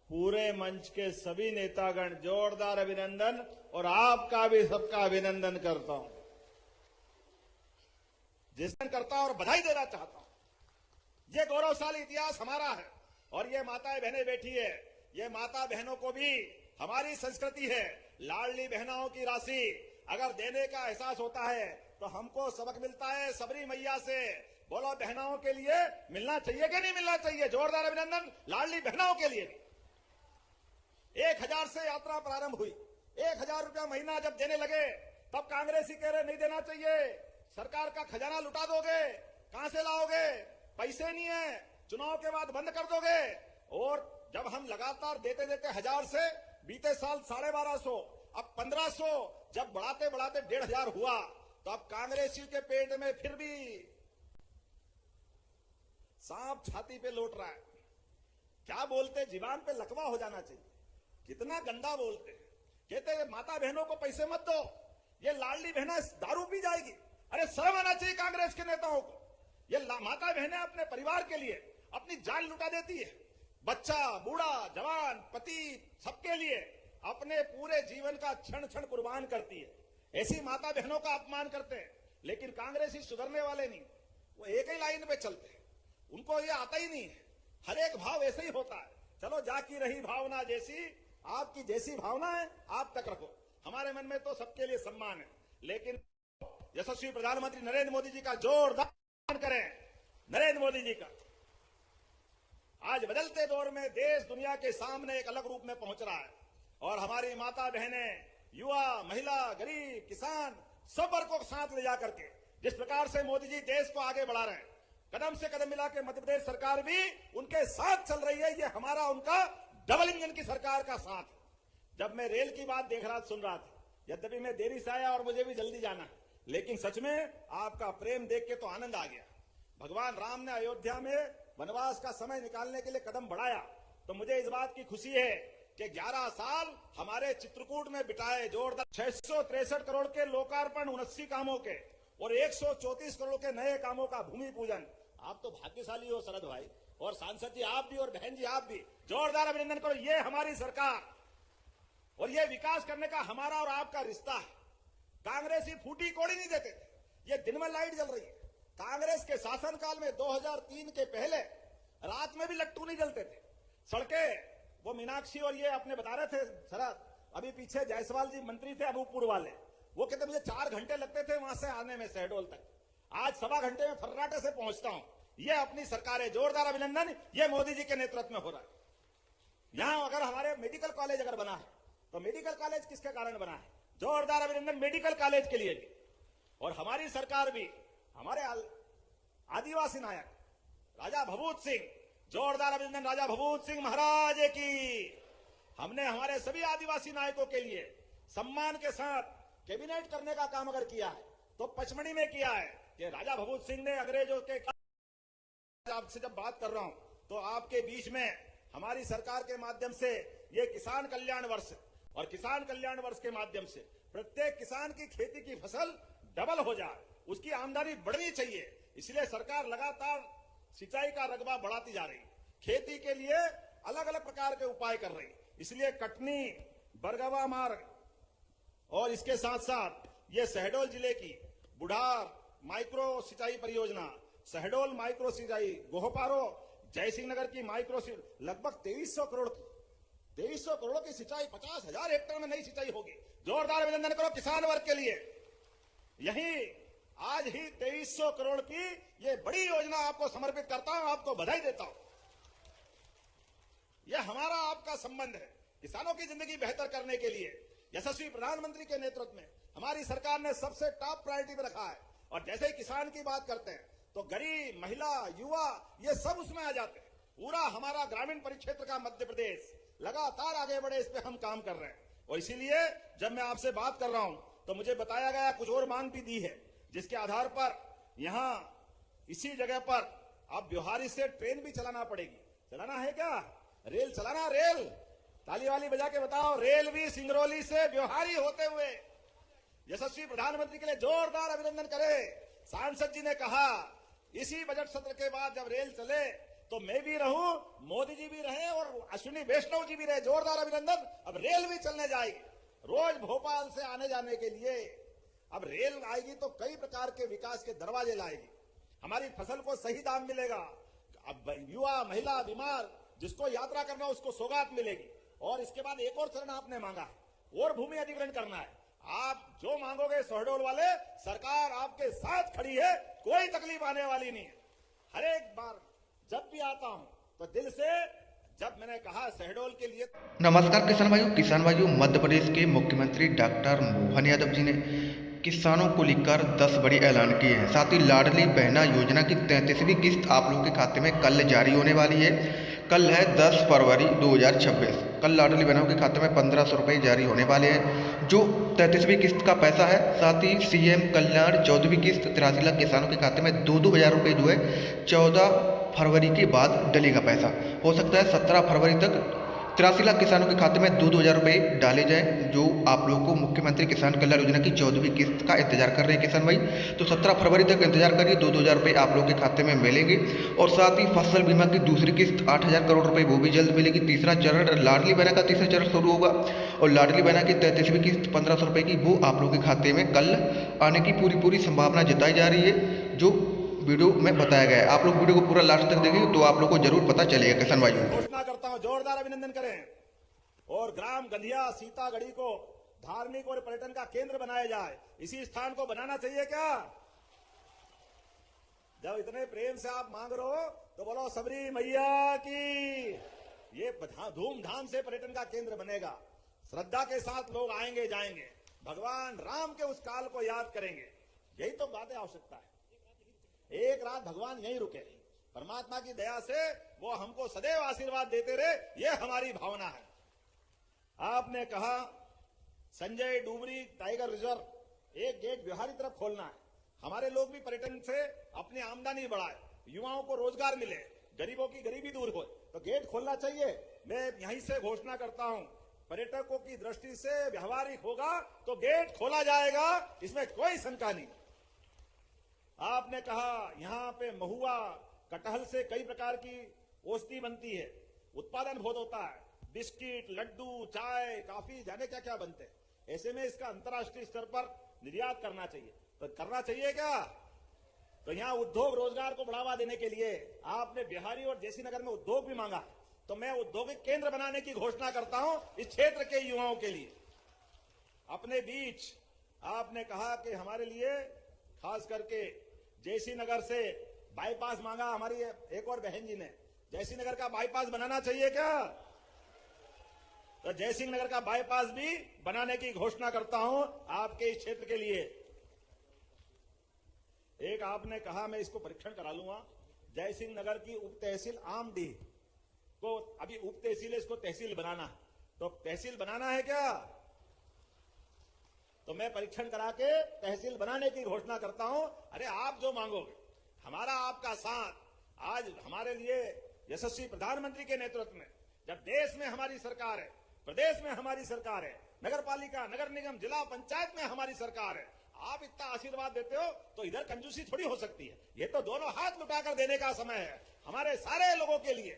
पूरे मंच के सभी नेतागण जोरदार अभिनंदन और आपका भी सबका अभिनंदन करता हूं, जिसने करता हूं और बधाई देना चाहता हूं। ये गौरवशाली इतिहास हमारा है और ये माताएं बहनें बैठी है, ये माता बहनों को भी हमारी संस्कृति है। लाडली बहनों की राशि अगर देने का एहसास होता है तो हमको सबक मिलता है सबरी मैया से। बोलो बहनों के लिए मिलना चाहिए कि नहीं मिलना चाहिए? जोरदार अभिनंदन लाडली बहनों के लिए। 1000 से यात्रा प्रारंभ हुई, 1000 रुपया महीना जब देने लगे तब कांग्रेसी कह रहे नहीं देना चाहिए, सरकार का खजाना लुटा दोगे, कहां से लाओगे, पैसे नहीं है, चुनाव के बाद बंद कर दोगे। और जब हम लगातार देते देते 1000 से बीते साल 1250, अब 1500, जब बढ़ाते बढ़ाते 1500 हुआ तो अब कांग्रेसी के पेट में फिर भी सांप छाती पे लौट रहा है। क्या बोलते, जीवान पे लकवा हो जाना चाहिए, कितना गंदा बोलते। कहते माता बहनों को पैसे मत दो, ये लाडली बहना दारू पी जाएगी। अरे शर्म आना चाहिए कांग्रेस के नेताओं को। ये माता बहनें अपने परिवार के लिए अपनी जान लुटा देती है, बच्चा बूढ़ा जवान पति सबके लिए अपने पूरे जीवन का क्षण क्षण कुर्बान करती है। ऐसी माता बहनों का अपमान करते हैं, लेकिन कांग्रेसी सुधरने वाले नहीं, वो एक ही लाइन पे चलते हैं, उनको ये आता ही नहीं है। हर एक भाव ऐसे ही होता है। चलो जाकी रही भावना जैसी, आपकी जैसी भावना है आप तक रखो, हमारे मन में तो सबके लिए सम्मान है। लेकिन यशस्वी प्रधानमंत्री नरेंद्र मोदी जी का जोरदार करें, नरेंद्र मोदी जी का। आज बदलते दौर में देश दुनिया के सामने एक अलग रूप में पहुंच रहा है और हमारी माता बहनें, युवा, महिला, गरीब, किसान सब वर्गों को साथ ले जाकर के जिस प्रकार से मोदी जी देश को आगे बढ़ा रहे हैं, कदम से कदम मिला के मध्य प्रदेश सरकार भी उनके साथ चल रही है। ये हमारा उनका डबल इंजन की सरकार का साथ है। जब मैं रेल की बात देख रहा सुन रहा था, यद्यपि मैं देरी से आया और मुझे भी जल्दी जाना है, लेकिन सच में आपका प्रेम देख के तो आनंद आ गया। भगवान राम ने अयोध्या में वनवास का समय निकालने के लिए कदम बढ़ाया, तो मुझे इस बात की खुशी है कि 11 साल हमारे चित्रकूट में बिताए। जोरदार 663 करोड़ के लोकार्पण 79 कामों के और 134 करोड़ के नए कामों का भूमि पूजन। आप तो भाग्यशाली हो शरद भाई, और सांसद जी आप भी और बहन जी आप भी, जोरदार अभिनंदन करो। ये हमारी सरकार और ये विकास करने का हमारा और आपका रिश्ता है। कांग्रेसी फूटी कोड़ी नहीं देते थे, ये दिन में लाइट जल रही है। कांग्रेस के शासनकाल में 2003 के पहले रात में भी लट्टू नहीं जलते थे। सड़कें वो मीनाक्षी और ये अपने बता रहे थे शरद, अभी पीछे जायसवाल जी मंत्री थे अनूपपुर वाले, वो कहते मुझे 4 घंटे लगते थे वहां से आने में शहडोल तक, आज 1.25 घंटे में फर्राटे से पहुंचता हूं। ये अपनी सरकार है। जोरदार अभिनंदन, ये मोदी जी के नेतृत्व में हो रहा है। यहां अगर हमारे मेडिकल कॉलेज अगर बना है तो मेडिकल कॉलेज किसके कारण बना है? जोरदार अभिनंदन मेडिकल कॉलेज के लिए भी। और हमारी सरकार भी, हमारे आदिवासी नायक राजा भभूत सिंह, जोरदार अभिनंदन राजा भभूत सिंह महाराज की। हमने हमारे सभी आदिवासी नायकों के लिए सम्मान के साथ कैबिनेट करने का काम अगर किया है तो पचमढ़ी में किया है कि राजा भभूत सिंह ने अंग्रेजों के, आपसे जब बात कर रहा हूं तो आपके बीच में हमारी सरकार के माध्यम से ये किसान कल्याण वर्ष, और किसान कल्याण वर्ष के माध्यम से प्रत्येक किसान की खेती की फसल डबल हो जाए, उसकी आमदनी बढ़नी चाहिए। इसलिए सरकार लगातार सिंचाई का रकबा बढ़ाती जा रही, खेती के लिए अलग अलग प्रकार के उपाय कर रही। इसलिए कटनी बरगवा मार्ग और इसके साथ साथ ये शहडोल जिले की बुढ़ार माइक्रो सिंचाई परियोजना, शहडोल माइक्रो सिंचाई, गोहपारो, जयसिंह नगर की माइक्रो, लगभग 2300 करोड़ की सिंचाई, 50,000 हेक्टेयर में नई सिंचाई होगी। जोरदार अभिनंदन करो किसान वर्ग के लिए। यही आज ही 2300 करोड़ की ये बड़ी योजना आपको समर्पित करता हूं, आपको बधाई देता हूं। यह हमारा आपका संबंध है। किसानों की जिंदगी बेहतर करने के लिए यशस्वी प्रधानमंत्री के नेतृत्व में हमारी सरकार ने सबसे टॉप प्रायोरिटी में रखा है। और जैसे ही किसान की बात करते हैं तो गरीब, महिला, युवा ये सब उसमें आ जाते हैं। पूरा हमारा ग्रामीण परिक्षेत्र का मध्य प्रदेश लगातार आगे बढ़े, इस पे हम काम कर रहे हैं। और इसीलिए जब मैं आपसे बात कर रहा हूं तो मुझे बताया गया कुछ और मांग भी दी है, जिसके आधार पर यहां इसी जगह पर अब ब्योहारी से ट्रेन भी चलाना पड़ेगी। चलाना है क्या? रेल चलाना, रेल ताली वाली बजा के बताओ। रेल भी सिंगरौली से ब्योहारी होते हुए। यशस्वी प्रधानमंत्री के लिए जोरदार अभिनंदन करें। सांसद जी ने कहा इसी बजट सत्र के बाद जब रेल चले तो मैं भी रहूं, मोदी जी भी रहे और अश्विनी वैष्णव जी भी रहे। जोरदार अभिनंदन। अब रेल भी चलने जाएगी रोज भोपाल से आने जाने के लिए। अब रेल आएगी तो कई प्रकार के विकास के दरवाजे लाएगी। हमारी फसल को सही दाम मिलेगा। अब युवा, महिला, बीमार जिसको यात्रा करना उसको सौगात मिलेगी। और इसके बाद एक और चरण आपने मांगा है और भूमि अधिग्रहण करना है। आप जो मांगोगे शहडोल वाले, सरकार आपके साथ खड़ी है, कोई तकलीफ आने वाली नहीं है। हर एक बार जब भी आता हूं तो दिल से, जब मैंने कहा शहडोल के लिए। नमस्कार किसान भाइयों, मध्य प्रदेश के मुख्यमंत्री डॉक्टर मोहन यादव जी ने किसानों को लेकर 10 बड़े ऐलान किए हैं। साथ ही लाडली बहना योजना की 33वीं किस्त आप लोगों के खाते में कल जारी होने वाली है। कल है 10 फरवरी 2026। कल लाडली बहनों के खाते में 1500 रुपये जारी होने वाले हैं, जो 33वीं किस्त का पैसा है। साथ ही सीएम कल्याण 14वीं किस्त 83 लाख किसानों के खाते में 2-2 हज़ार रुपये जो है 14 फरवरी के बाद डलेगा पैसा। हो सकता है 17 फरवरी तक 83 लाख किसानों के खाते में 2-2 हज़ार रुपये डाले जाएं, जो आप लोगों को मुख्यमंत्री किसान कल्याण योजना की 14वीं किस्त का इंतजार कर रहे हैं किसान भाई। तो 17 फरवरी तक इंतजार करिए, 2-2 हज़ार रुपये आप लोगों के खाते में मिलेंगे। और साथ ही फसल बीमा की दूसरी किस्त 8,000 करोड़ रुपये वो भी जल्द मिलेगी। तीसरा चरण लाडली बहना का तीसरा चरण शुरू होगा और लाडली बहना की 33वीं किस्त 1500 रुपये की वो आप लोगों के खाते में कल आने की पूरी संभावना जताई जा रही है, जो वीडियो में बताया गया है। आप लोग वीडियो को पूरा लास्ट तक देखेंगे तो आप लोग को जरूर पता चलेगा किसान भाइयों। घोषणा करता हूं, जोरदार अभिनंदन करें। और ग्राम गंधिया सीतागढ़ी को धार्मिक और पर्यटन का केंद्र बनाया जाए। इसी स्थान को बनाना चाहिए क्या? जब इतने प्रेम से आप मांग रहे हो तो बोलो सबरी मैया की। ये धूमधाम से पर्यटन का केंद्र बनेगा। श्रद्धा के साथ लोग आएंगे जाएंगे, भगवान राम के उस काल को याद करेंगे। यही तो बातें आवश्यकता है। एक रात भगवान यहीं रुके, परमात्मा की दया से वो हमको सदैव आशीर्वाद देते रहे, ये हमारी भावना है। आपने कहा संजय डूबरी टाइगर रिजर्व एक गेट बिहारी तरफ खोलना है। हमारे लोग भी पर्यटन से अपनी आमदनी बढ़ाए, युवाओं को रोजगार मिले, गरीबों की गरीबी दूर हो, तो गेट खोलना चाहिए। मैं यहीं से घोषणा करता हूं, पर्यटकों की दृष्टि से व्यवहारिक होगा तो गेट खोला जाएगा, इसमें कोई शंका नहीं। आपने कहा यहां पे महुआ कटहल से कई प्रकार की औषधि बनती है, उत्पादन बहुत होता है, बिस्किट, लड्डू, चाय, काफी, जाने क्या क्या बनते हैं। ऐसे में इसका अंतर्राष्ट्रीय स्तर पर निर्यात करना चाहिए। तो करना चाहिए क्या? तो यहां उद्योग रोजगार को बढ़ावा देने के लिए आपने बिहारी और जैसी नगर में उद्योग भी मांगा, तो मैं औद्योगिक केंद्र बनाने की घोषणा करता हूं इस क्षेत्र के युवाओं के लिए। अपने बीच आपने कहा कि हमारे लिए खास करके जैसी नगर से बाईपास मांगा, हमारी एक और बहन जी ने जैसी नगर का बाईपास बनाना चाहिए क्या? तो जयसिंह नगर का बाईपास भी बनाने की घोषणा करता हूं आपके इस क्षेत्र के लिए। एक आपने कहा, मैं इसको परीक्षण करा लूंगा, जयसिंह नगर की उप तहसील आमडीह को अभी उप तहसील है, इसको तहसील बनाना है। तो तहसील बनाना है क्या? तो मैं परीक्षण करा के तहसील बनाने की घोषणा करता हूं। अरे आप जो मांगोगे, हमारा आपका साथ। आज हमारे लिए यशस्वी प्रधानमंत्री के नेतृत्व में जब देश में हमारी सरकार है, प्रदेश में हमारी सरकार है, नगर पालिका, नगर निगम, जिला पंचायत में हमारी सरकार है, आप इतना आशीर्वाद देते हो तो इधर कंजूसी थोड़ी हो सकती है। ये तो दोनों हाथ लुटाकर देने का समय है हमारे सारे लोगों के लिए,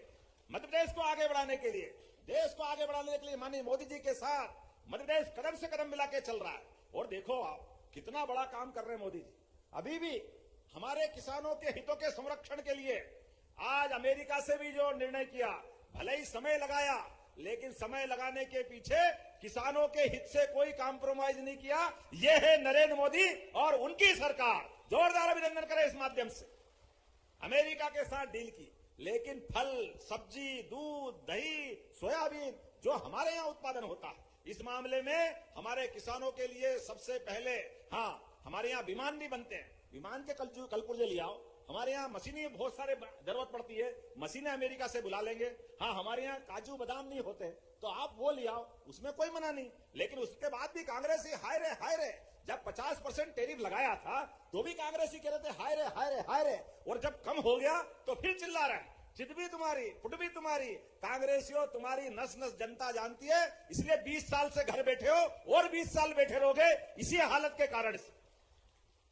मध्य प्रदेश को आगे बढ़ाने के लिए, देश को आगे बढ़ाने के लिए। माननीय मोदी जी के साथ मध्य प्रदेश कदम से कदम मिला के चल रहा है। और देखो आप कितना बड़ा काम कर रहे हैं मोदी जी। अभी भी हमारे किसानों के हितों के संरक्षण के लिए आज अमेरिका से भी जो निर्णय किया, भले ही समय लगाया, लेकिन समय लगाने के पीछे किसानों के हित से कोई कॉम्प्रोमाइज नहीं किया। यह है नरेंद्र मोदी और उनकी सरकार। जोरदार अभिनंदन करें इस माध्यम से। अमेरिका के साथ डील की, लेकिन फल, सब्जी, दूध, दही, सोयाबीन जो हमारे यहां उत्पादन होता है, इस मामले में हमारे किसानों के लिए सबसे पहले, हाँ, हमारे यहां विमान भी बनते हैं, विमान के कलपुर्जे ले आओ। हमारे यहाँ मशीनें बहुत सारे जरूरत पड़ती है, मशीनें अमेरिका से बुला लेंगे। हाँ, हमारे यहाँ काजू बादाम नहीं होते तो आप वो ले आओ, उसमें कोई मना नहीं। लेकिन उसके बाद भी कांग्रेसी हाय रे, जब 50% टैरिफ लगाया था तो भी कांग्रेसी कह रहे थे हाय रे, और जब कम हो गया तो फिर चिल्ला रहे, चित भी तुम्हारी, फुट भी तुम्हारी। कांग्रेसियों, तुम्हारी नस नस जनता जानती है, इसलिए 20 साल से घर बैठे हो और 20 साल बैठे रहोगे इसी हालत के कारण से,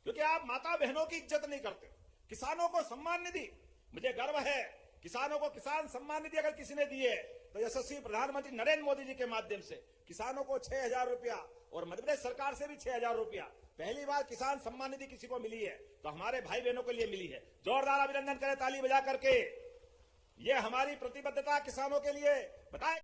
क्योंकि आप माता बहनों की इज्जत नहीं करते, किसानों को सम्मान नहीं दी। मुझे गर्व है किसानों को किसान सम्मान निधि अगर किसी ने दिए तो यशस्वी प्रधानमंत्री नरेंद्र मोदी जी के माध्यम से किसानों को 6,000 रुपया और मध्य प्रदेश सरकार से भी 6,000 रुपया पहली बार किसान सम्मान निधि किसी को मिली है तो हमारे भाई बहनों के लिए मिली है। जोरदार अभिनंदन करें ताली बजा करके। ये हमारी प्रतिबद्धता किसानों के लिए बताए।